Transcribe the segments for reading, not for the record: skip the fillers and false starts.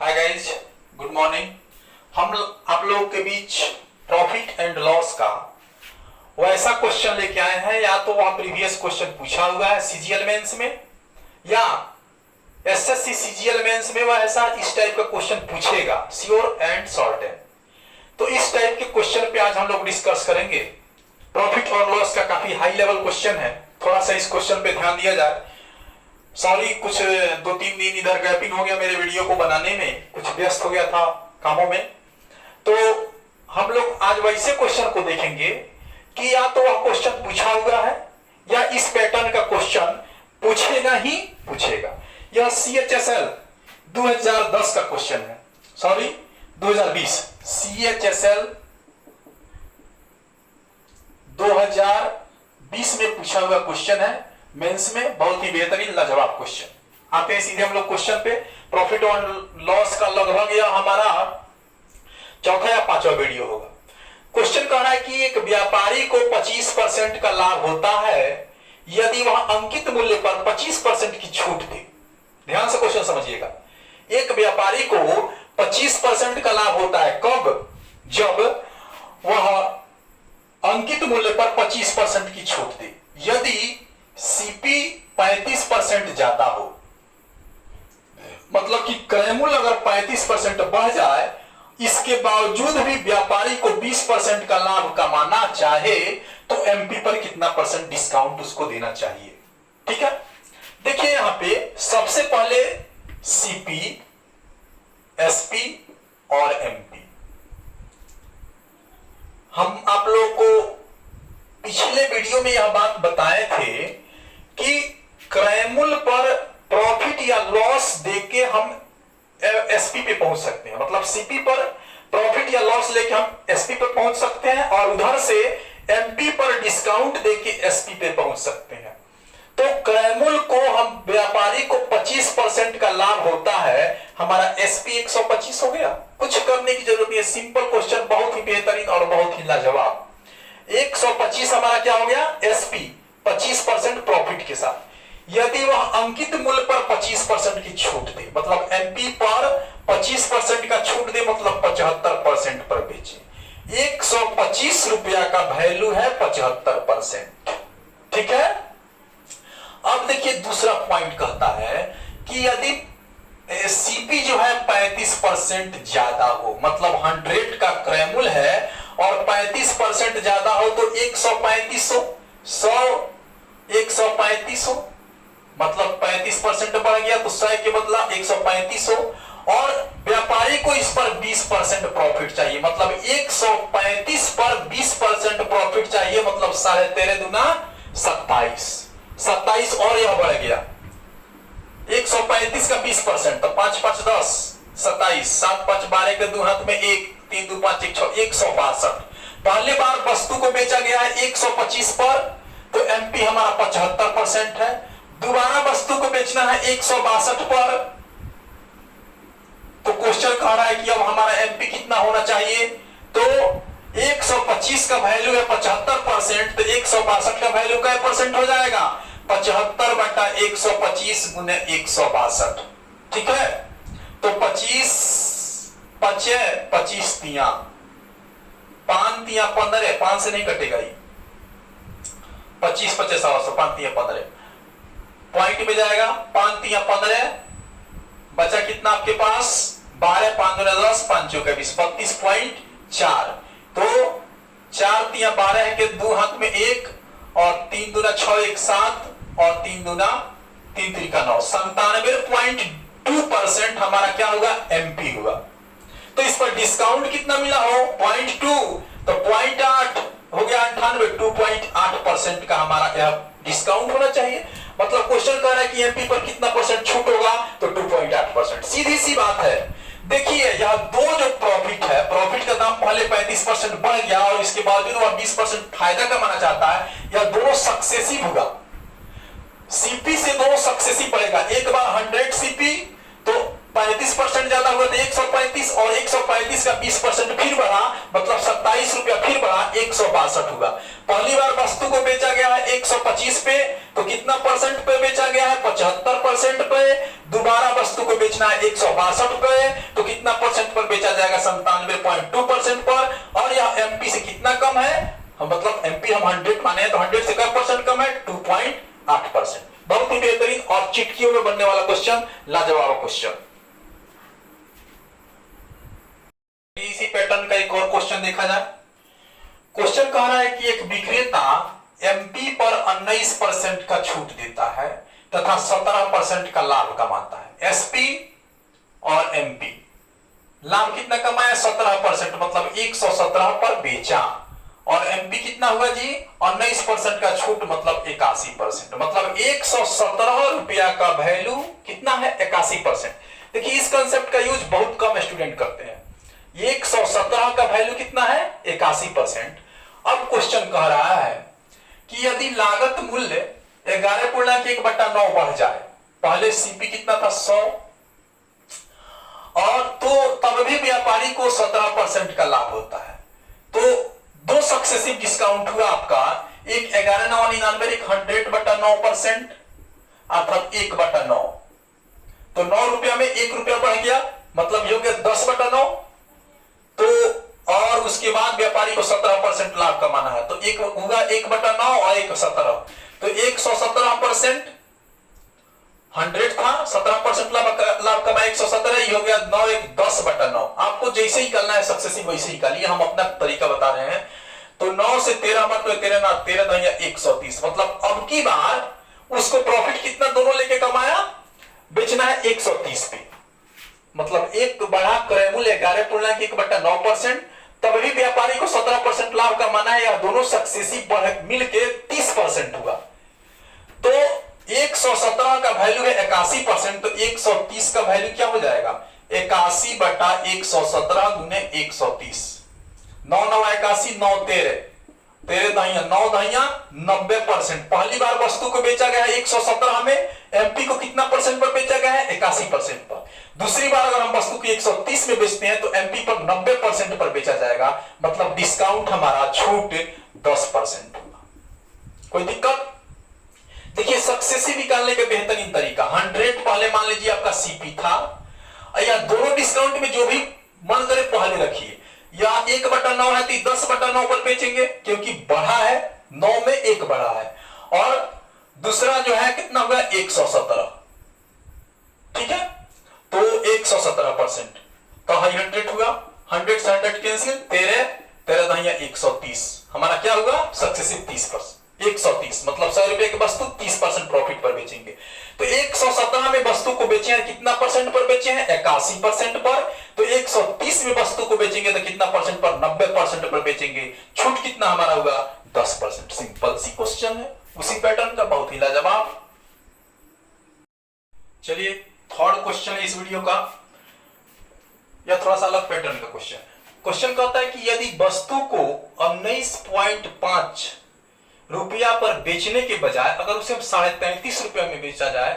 Hi guys, good morning. हम आप लोगों के बीच प्रॉफिट एंड लॉस का वैसा क्वेश्चन लेके आए हैं, या तो वह प्रीवियस क्वेश्चन पूछा हुआ है सीजीएल मेंस में, या एसएससी सीजीएल मेंस में वह ऐसा इस टाइप का क्वेश्चन पूछेगा, श्योर एंड सर्टेन। तो इस टाइप के क्वेश्चन पे आज हम लोग डिस्कस करेंगे। प्रॉफिट और लॉस का काफी हाई लेवल क्वेश्चन है, थोड़ा सा इस क्वेश्चन पे ध्यान दिया जाए। सॉरी, कुछ 2-3 दिन इधर गैपिंग हो गया मेरे वीडियो को बनाने में, कुछ व्यस्त हो गया था कामों में। तो हम लोग आज वैसे क्वेश्चन को देखेंगे कि या तो वह क्वेश्चन पूछा हुआ है या इस पैटर्न का क्वेश्चन पूछेगा ही पूछेगा। यह CHSL 2010 का क्वेश्चन है, सॉरी 2020, CHSL 2020 में पूछा हुआ क्वेश्चन है मेंस में। बहुत ही बेहतरीन लाजवाब क्वेश्चन। आते हैं सीधे हम लोग क्वेश्चन पे। प्रॉफिट और लॉस का लगभग यह हमारा चौथा या पांचवा वीडियो होगा। क्वेश्चन कह रहा है कि एक व्यापारी को 25% का लाभ होता है यदि वह अंकित मूल्य पर 25% की छूट दे। ध्यान से क्वेश्चन समझिएगा। एक व्यापारी को 25% का लाभ होता है कब? जब वह अंकित मूल्य पर 25% की छूट दे। यदि सीपी 35% ज्यादा हो, मतलब कि क्रय मूल्य अगर 35% बढ़ जाए, इसके बावजूद भी व्यापारी को 20% का लाभ कमाना चाहे, तो एमपी पर कितना परसेंट डिस्काउंट उसको देना चाहिए। ठीक है, देखिए यहां पे सबसे पहले सीपी, एसपी और एमपी। हम आप लोगों को पिछले वीडियो में यह बात बताए थे कि क्रय मूल्य पर प्रॉफिट या लॉस देके हम एसपी पे पहुंच सकते हैं। मतलब सीपी पर प्रॉफिट या लॉस लेके हम एसपी पे पहुंच सकते हैं और उधर से एमपी पर डिस्काउंट देके एसपी पे पहुंच सकते हैं। तो क्रय मूल्य को हम व्यापारी को 25% का लाभ होता है, हमारा एसपी 125 हो गया। कुछ करने की जरूरत नहीं है, सिंपल क्वेश्चन, बहुत ही बेहतरीन और बहुत ही लाजवाब। 125 हमारा क्या हो गया? एसपी 25% प्रॉफिट के साथ। यदि वह अंकित मूल्य पर 25% की छूट दे, मतलब एमपी पर 25% का छूट दे, मतलब 75% पर बेचे। 125 रुपया का वैल्यू है 75%। ठीक है। अब देखिए दूसरा पॉइंट कहता है कि यदि सीपी जो है 35% ज्यादा हो, मतलब 100 का क्रय मूल्य है और 35% ज्यादा हो, तो 135 हो, 135 हो, मतलब 35% बढ़ गया तो 100 के बदला 135 हो, और व्यापारी को इस पर 20% प्रॉफिट चाहिए, मतलब 135 पर 20% प्रॉफिट चाहिए, मतलब 13.5 दूना 27, 27 और यह बढ़ गया 135 का 20%, तो 5 5 10 27, 7 5 12 के 2 हाथ में 1, 3 2 5 1 6, 162। पहली बार वस्तु को बेचा गया है 125 पर, तो एमपी हमारा 75% है। दोबारा वस्तु को बेचना है 162 पर, तो क्वेश्चन कह रहा है कि अब हमारा एमपी कितना होना चाहिए? तो 125 का वैल्यू है 75%, तो 162 का वैल्यू क्या परसेंट हो जाएगा? 75/125 गुने 162। ठीक है, तो 25 5 25 तिया 5 तिया 15, 5 से नहीं कटेगा ये, 25 25 5 तिया 15 पॉइंट में जाएगा। 5 तिया 15 बचा कितना आपके पास? 12 5 दूना 10, 5 चौका 20, 32.4। तो 4 तिया 12 है के 2 हाथ में 1, और 3 दूना 6 1 7, और 3 दूना 3 3 9, 97.2% हमारा क्या होगा? एमपी होगा। तो इस पर डिस्काउंट कितना मिला हो? 0.2, तो 0.8 हो गया 98, 2.8% का हमारा यह डिस्काउंट होना चाहिए। मतलब क्वेश्चन कह रहा है कि एमपी पर कितना परसेंट छूट होगा? तो 2.8%। सीधी सी बात है। देखिए यह दो जो प्रॉफिट है, प्रॉफिट का दाम पहले 35% बढ़ गया और इसके बावजूद वह 20% फायदा कमाना चाहता है, यह दोनों सक्सेसिव होगा। सीपी से दोनों सक्सेसिव पड़ेगा। एक बार 100 सीपी तो 35% ज्यादा हुआ तो 135, और 135 का 20% फिर बढ़ा, मतलब 27 रुपया फिर बढ़ा, 162 होगा। पहली बार वस्तु को बेचा गया है 125 पे, तो कितना परसेंट पे बेचा गया है? 75% पे। दोबारा वस्तु को बेचना है 162 पे, तो कितना परसेंट पर बेचा जाएगा? 97.2% पर। और यह एमपी से कितना कम है? हम मतलब एमपी हम 100 माने हैं तो 100 से कम परसेंट कम है, 2.8%। बहुत ही बेहतरीन और चिटकियों में बनने वाला क्वेश्चन, लाजवाब क्वेश्चन। इसी पैटर्न का एक और क्वेश्चन देखा जाए। क्वेश्चन कह रहा है कि एक विक्रेता एमपी पर 19% का छूट देता है तथा 17% का लाभ कमाता है। एसपी और एमपी लाभ कितना कमाया? 17%, मतलब 117 पर बेचा। और एमपी कितना हुआ जी? 19% का छूट, मतलब 81%, मतलब 117 रुपया का वैल्यू कितना है? 81%। देखिए इस कंसेप्ट का यूज बहुत कम स्टूडेंट करते हैं। 117 का वैल्यू कितना है? 81%। अब क्वेश्चन कह रहा है कि यदि लागत मूल्य 11.1/9 बढ़ जाए, पहले सीपी कितना था? 100, और तो तब भी व्यापारी को 17% का लाभ होता है। तो दो सक्सेसिव डिस्काउंट हुआ आपका, एक 11,999, एक 100/9%, अर्थात 1/9। तो 9 रुपया में 1 रुपया बढ़ गया, मतलब हो गया 10/9। तो और उसके बाद व्यापारी को 17% लाभ कमाना है, तो एक होगा 1/9 और 1 17, तो 117%, 100 था, 17% लाभ कमाया, 117, ये हो गया 9 1 10/9। आपको जैसे ही करना है सक्सेसिव वैसे ही करिए, हम अपना तरीका बता रहे हैं। तो 9 से 13 मत, 13 ना 13 या 130, मतलब अब की बार उसको प्रॉफिट कितना दोनों लेके कमाया? बेचना है 130 पे, मतलब एक बढ़ा क्रय मूल्य 11.1/9%, तब भी व्यापारी को 17% लाभ कमाना है, या दोनों सक्सेसिव मिलके 30% हुआ। तो 117 का वैल्यू है 81%, तो 130 का वैल्यू क्या हो जाएगा? 81/117 गुने 130। 9 9 81, 9 13, 13 दहिया 9 दहिया 90%। पहली बार वस्तु को बेचा गया है 117 में, एमपी को कितना परसेंट पर बेचा गया है? 81% पर। दूसरी बार अगर हम वस्तु को 130 में बेचते हैं तो एमपी पर 90% पर बेचा जाएगा, मतलब डिस्काउंट हमारा छूट 10% होगा। कोई दिक्कत? देखिए सक्सेसिव निकालने का बेहतरीन तरीका, 100 पहले मान लीजिए आपका सीपी था, या दोनों डिस्काउंट में जो भी मन करे पहले रखिए, या 1/9 है तो 10/9 पर बेचेंगे, क्योंकि बढ़ा है 9 में 1 बढ़ा है, और दूसरा जो है कितना होगा? 117, ठीक है। तो 117%, तो 100 हुआ, 100 से 100 कैंसिल, 13 13 दहिया 130, हमारा क्या हुआ? सक्सेसिव 30%, 130, मतलब 100 रुपए की वस्तु 30% प्रॉफिट पर बेचेंगे। तो 117 में वस्तु को बेचे हैं, कितना परसेंट पर बेचे हैं? 81% पर। तो 130 में वस्तु को बेचेंगे तो कितना परसेंट पर? 90% पर बेचेंगे। छूट कितना हमारा होगा? 10%। सिंपल सी क्वेश्चन है, उसी पैटर्न का, बहुत ही लाजवाब। चलिए थर्ड क्वेश्चन है इस वीडियो का, या थोड़ा सा अलग पैटर्न का क्वेश्चन है। क्वेश्चन कहता है कि यदि वस्तु को 19.5 रुपया पर बेचने के बजाय अगर उसे 33.5 रुपया में बेचा जाए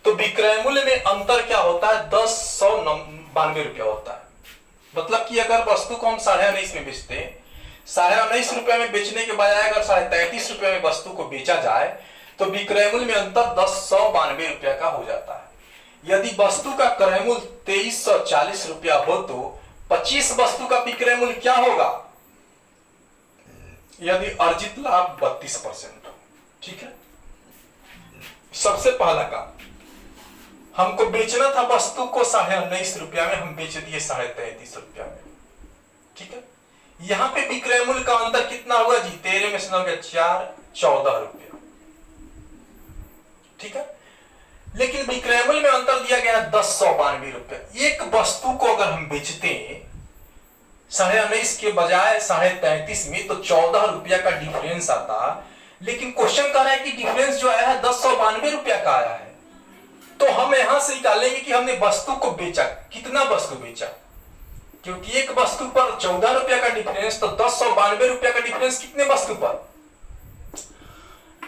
तो विक्रय मूल्य में अंतर क्या होता है? 1092 रुपया होता है। मतलब कि अगर वस्तु को हम 19.5 में बेचते हैं, 19.5 रुपया में बेचने के बजाय अगर 33.5 रुपया में वस्तु को बेचा जाए तो विक्रय मूल्य में अंतर 1092 रुपया का हो जाता है। यदि वस्तु का क्रय मूल्य 2340 रुपया हो तो 25 वस्तु का विक्रय मूल्य क्या होगा? यदि अर्जित लाभ 32% हो। ठीक है, सबसे पहला काम, हमको बेचना था वस्तु को 19.5 रुपया में, हम बेच दिए 33.5 रुपया में। ठीक है, यहां पे विक्रय मूल्य का अंतर कितना हुआ जी? 13 में से 9 गया 4, 14 रुपया। ठीक है, लेकिन विक्रय मूल्य में अंतर दिया गया 1092 रुपया। एक वस्तु को अगर हम बेचते हैं 19.5 के बजाय 33.5 में तो 14 रुपया का डिफरेंस आता, लेकिन क्वेश्चन कह रहा है कि डिफरेंस जो आया है 1092 रुपया का आया है। तो हम यहां से निकालेंगे कि हमने वस्तु को बेचा, कितना वस्तु बेचा, क्योंकि एक वस्तु पर 14 रुपया का डिफरेंस, तो 1092 रुपया का डिफरेंस कितने वस्तु पर?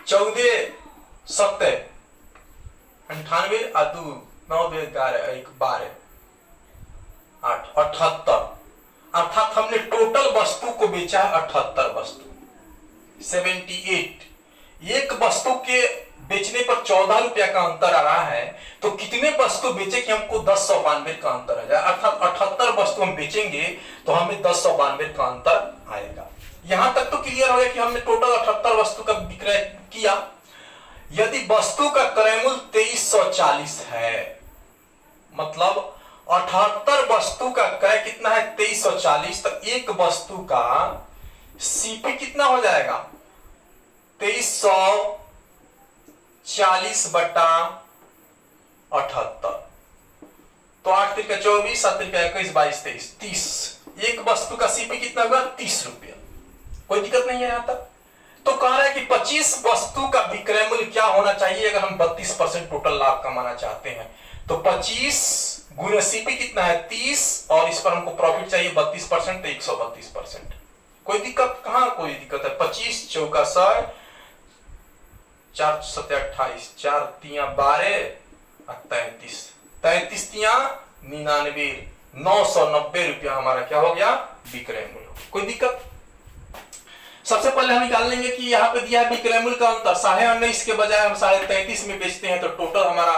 14 7 98 2 9 2 11 1 12 8 78, अर्थात हमने टोटल वस्तु को बेचा है 78 वस्तु, 78। एक वस्तु के बेचने पर 14 रुपया का अंतर आ रहा है, तो कितने वस्तु बेचे कि हमको 1092 का अंतर आ जाए, अर्थात 78 वस्तु हम बेचेंगे तो हमें 1092 का अंतर आएगा। यहां तक तो क्लियर हो गया कि हमने टोटल 78 वस्तु का विक्रय किया। यदि वस्तु का क्रय मूल्य 2340 है, मतलब 78 वस्तु का क्रय कितना है 2340, तो एक वस्तु का सीपी कितना हो जाएगा 2340 बटा 78, तो 8 तिरका 24, 7 तिरका 21, 22, 23, 30। एक वस्तु का सीपी कितना होगा 30 रुपया। कोई दिक्कत नहीं है यहां तक। तो कह रहा है कि 25 वस्तु का विक्रय मूल्य क्या होना चाहिए अगर हम 32% टोटल लाभ कमाना चाहते हैं, तो 25 गुना सीपी कितना है 30, और इस पर हमको प्रॉफिट चाहिए 32%, तो 132%। कोई दिक्कत कहां, कोई दिक्कत है। 25 चौका 100, 4 7 28, 4 तिया 12, 33, 33 तिया 99, 990 रुपया हमारा क्या हो गया विक्रय मूल्य। कोई दिक्कत। सबसे पहले हम निकाल लेंगे कि यहाँ पे दिया है विक्रय मूल्य का अंतर 19.5 के बजाय हम 33.5 में बेचते हैं, तो टोटल हमारा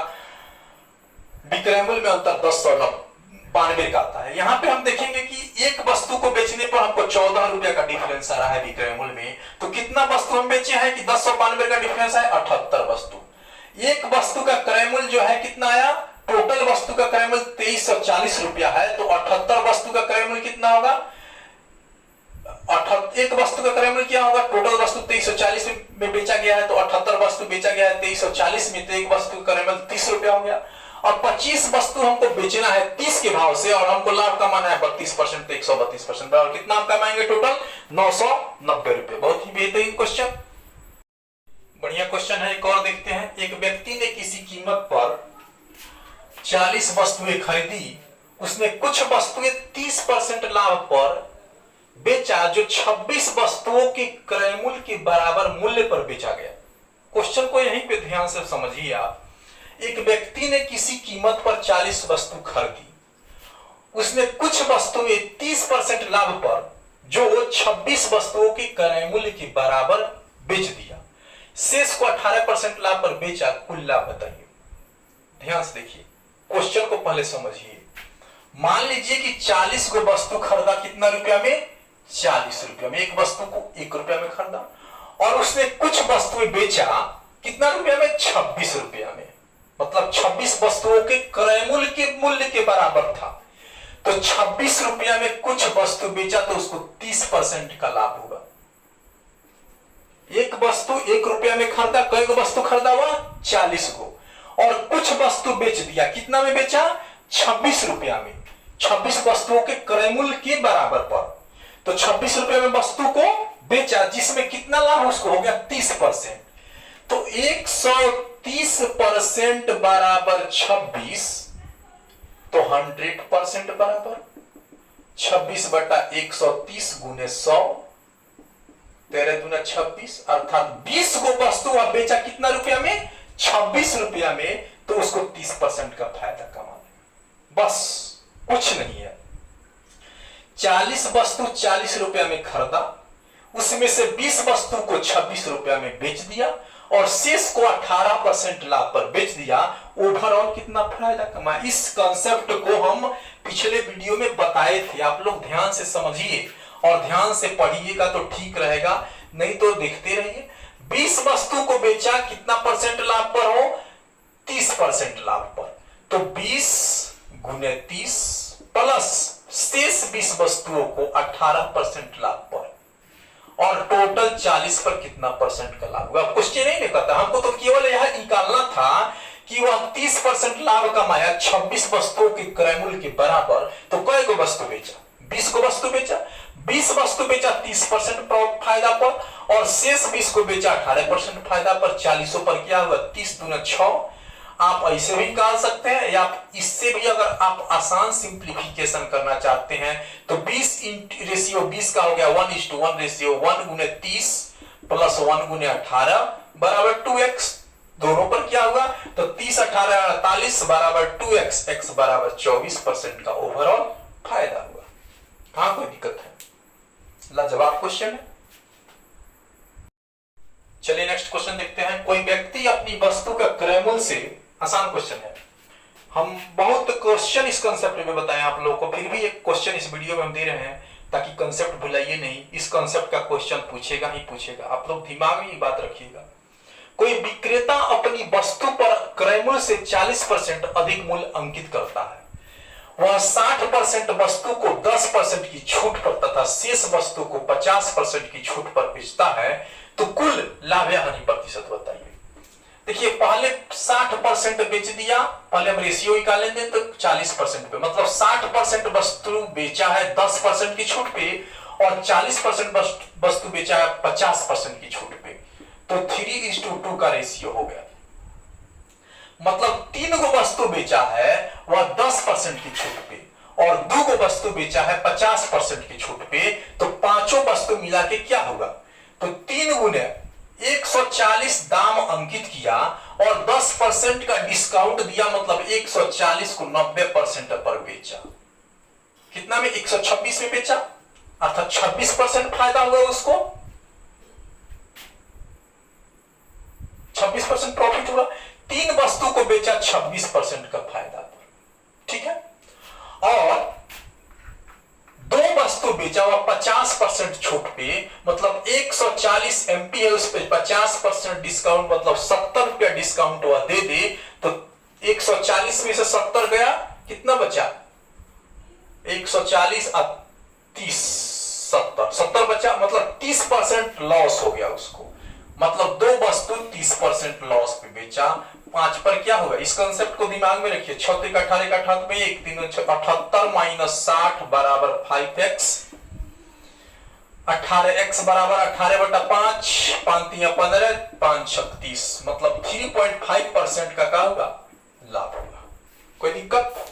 विक्रय मूल्य में अंतर 1092 का आता है। यहाँ पे हम देखेंगे कि एक वस्तु को बेचने पर हमको 14 रुपया का डिफरेंस आ रहा है विक्रय मूल्य में, तो कितना वस्तु हम बेचे हैं कि 1092 का डिफरेंस है 78 वस्तु। एक वस्तु का क्रय मूल्य जो है कितना आया, टोटल वस्तु का क्रय मूल्य 2340 रुपया है, तो 78 वस्तु का क्रय मूल्य कितना होगा, एक वस्तु का क्रय मूल्य क्या होगा, टोटल वस्तु 2340 में बेचा गया है, तो 78 वस्तु बेचा गया है 2340 में, तो एक वस्तु का क्रय मूल्य 30 रुपया हो गया। और 25 वस्तु हमको बेचना है 30 के भाव से, और हमको लाभ कमाना है 32%, तो 132%, और कितना हम कमाएंगे टोटल 990 रुपए। बहुत ही बेहतरीन क्वेश्चन, बढ़िया क्वेश्चन है। एक और देखते हैं। एक व्यक्ति ने किसी कीमत पर 40 वस्तुएं खरीदी, उसने कुछ वस्तुएं 30% लाभ पर बेचा, जो 26 वस्तुओं के क्रय मूल्य के बराबर मूल्य पर बेचा गया। क्वेश्चन को यहीं पे ध्यान से समझिए आप। एक व्यक्ति ने किसी कीमत पर 40 वस्तु खरीदी, उसने कुछ वस्तुएं 30% लाभ पर, जो 26 वस्तुओं के क्रय मूल्य के बराबर बेच दिया, शेष को 18% लाभ पर बेचा। कुल लाभ बताइए। ध्यान से देखिए, क्वेश्चन को पहले समझिए। मान लीजिए कि 40 को वस्तु खरीदा, कितना रुपया में 40 रुपया में, एक वस्तु को 1 रुपया में खरीदा, और उसने कुछ वस्तुएं बेचा कितना रुपया में 26 रुपया में, मतलब 26 वस्तुओं के क्रय मूल्य के बराबर था, तो 26 रुपया में कुछ वस्तु बेचा, तो उसको 30% का लाभ होगा। एक वस्तु 1 रुपया में खरीदा, कई वस्तु खरीदा हुआ 40 को, और कुछ वस्तु बेच दिया, कितना में बेचा 26 रुपया में, 26 वस्तुओं के क्रय मूल्य के बराबर पर, तो 26 रुपए में वस्तु को बेचा, जिसमें कितना लाभ उसको हो गया 30%, तो 130% बराबर 26, तो 100% बराबर 26 बटा 130 गुने 100, 13 दूना 26, अर्थात 20 को वस्तु आप बेचा कितना रुपया में 26 रुपया में, तो उसको 30% का फायदा कमा लेगा। बस कुछ नहीं है। 40 वस्तु 40 रुपया में खरीदा, उसमें से 20 वस्तु को 26 रुपया में बेच दिया, और शेष को 18% लाभ पर बेच दिया। ओवरऑल कितना फायदा कमाया। इस कंसेप्ट को हम पिछले वीडियो में बताए थे, आप लोग ध्यान से समझिए और ध्यान से पढ़िएगा तो ठीक रहेगा, नहीं तो देखते रहिए। 20 वस्तु को बेचा, कितना परसेंट लाभ पर हो 30% लाभ पर, तो 20 गुने 30 प्लस शेष 20 वस्तुओं को 18% लाभ पर, और टोटल 40 पर कितना परसेंट का लाभ होगा। क्वेश्चन नहीं कहता, हमको तो केवल यह निकालना था कि वह 30% लाभ कमाया 26 वस्तुओं के क्रय मूल्य के बराबर, तो कई को वस्तु बेचा 20 को वस्तु बेचा, 20 वस्तु बेचा 30% फायदा पर, और शेष 20 को बेचा 18% फायदा पर। 40 पर क्या हुआ 30 दूना 6। आप ऐसे भी निकाल सकते हैं, या इससे भी अगर आप आसान सिंप्लीफिकेशन करना चाहते हैं तो 20 रेशियो 20 का हो गया 1:1 रेशियो 1 गुने 30 प्लस 1 गुने 18 बराबर 2x। दोनों पर क्या होगा, तो 30 18 48 बराबर 2x, x बराबर 24% का ओवरऑल फायदा हुआ। कहां कोई दिक्कत है, लाजवाब क्वेश्चन है। चलिए नेक्स्ट क्वेश्चन देखते हैं। कोई व्यक्ति अपनी क्वेश्चन है। हम बहुत क्वेश्चन इस कंसेप्ट में बताएं आप लोगों को, फिर भी एक क्वेश्चन इस वीडियो में हम दे रहे हैं ताकि कंसेप्ट भुलाइए नहीं। इस कंसेप्ट का क्वेश्चन पूछेगा ही पूछेगा, आप लोग दिमाग में ये बात रखिएगा। कोई विक्रेता अपनी वस्तु पर क्रय मूल्य से 40% अधिक मूल्य अंकित करता है, वह 60% वस्तु को 10% की छूट पर तथा शेष वस्तु को 50% की छूट पर बेचता है, तो कुल लाभ या हानि प्रतिशत बताइए। देखिए पहले 60% बेच दिया, पहले हम रेशियो निकालेंगे तो 40% पे, मतलब 60% वस्तु बेचा है 10% की छूट पे और 40% वस्तु बेचा है 50% की छूट पे, तो 3:2 का रेशियो हो गया। मतलब 3 गो वस्तु बेचा है वह 10% की छूट पे और 2 गो वस्तु बेचा है 50% की छूट पे, तो पांचों वस्तु मिला के क्या होगा, तो 3 गुने 140 दाम अंकित किया और 10% का डिस्काउंट दिया, मतलब 140 को 90% पर बेचा। कितना में, 126 में बेचा, अर्थात 26% फायदा हुआ उसको, 26% प्रॉफिट हुआ। 3 वस्तु को बेचा 26% का फायदा पर, ठीक है। और 2 वस्तु बेचा हुआ 50% छूट पे, मतलब 140 एमपी है उस पे 50% डिस्काउंट, मतलब 70 रुपया डिस्काउंट हुआ दे दे, तो 140 में से 70 गया, कितना बचा, 140 और 30 70 बचा, मतलब 30% लॉस हो गया उसको। मतलब 2 वस्तु 30% लॉस पे बेचा, 5 पर क्या होगा, इस कंसेप्ट को दिमाग में रखिए। 6 3 18 का 18 में 1 3 78 माइनस 60 बराबर 5x, 18x बराबर 18/5, 5 3 15, 5 36, मतलब 3.5% का क्या होगा, लाभ होगा। कोई दिक्कत?